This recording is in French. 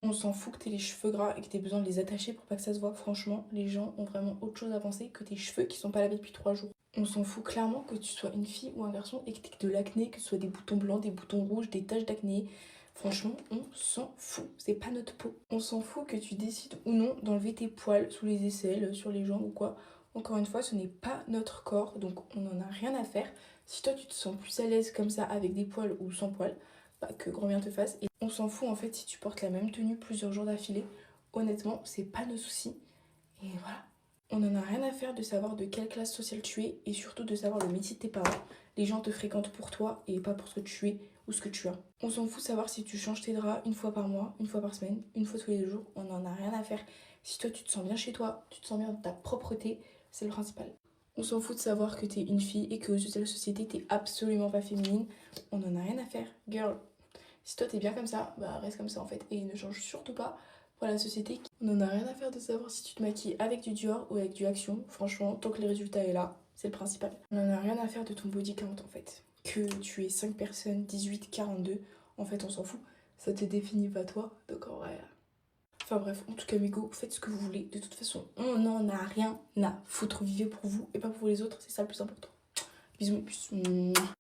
On s'en fout que t'aies les cheveux gras et que t'aies besoin de les attacher pour pas que ça se voit. Franchement, les gens ont vraiment autre chose à penser que tes cheveux qui sont pas lavés depuis 3 jours. On s'en fout clairement que tu sois une fille ou un garçon et que t'aies de l'acné, que ce soit des boutons blancs, des boutons rouges, des taches d'acné. Franchement, on s'en fout. C'est pas notre peau. On s'en fout que tu décides ou non d'enlever tes poils sous les aisselles, sur les jambes ou quoi. Encore une fois, ce n'est pas notre corps, donc on n'en a rien à faire. Si toi tu te sens plus à l'aise comme ça avec des poils ou sans poils, bah, que grand bien te fasse. Et on s'en fout en fait si tu portes la même tenue plusieurs jours d'affilée. Honnêtement, c'est pas nos soucis. Et voilà. On en a rien à faire de savoir de quelle classe sociale tu es et surtout de savoir le métier de tes parents. Les gens te fréquentent pour toi et pas pour ce que tu es ou ce que tu as. On s'en fout de savoir si tu changes tes draps une fois par mois, une fois par semaine, une fois tous les 2 jours. On en a rien à faire. Si toi tu te sens bien chez toi, tu te sens bien dans ta propreté, c'est le principal. On s'en fout de savoir que t'es une fille et que aux yeux de la société t'es absolument pas féminine. On en a rien à faire. Girl, si toi t'es bien comme ça, bah reste comme ça en fait. Et ne change surtout pas pour la société. On en a rien à faire de savoir si tu te maquilles avec du Dior ou avec du Action. Franchement, tant que le résultat est là, c'est le principal. On en a rien à faire de ton body count en fait. Que tu es 5 personnes, 18, 42, en fait on s'en fout. Ça te définit pas toi, donc en vrai. Enfin bref, en tout cas, Migo, faites ce que vous voulez. De toute façon, on n'en a rien à foutre. Vivez pour vous et pas pour les autres, c'est ça le plus important. Bisous, mes puces.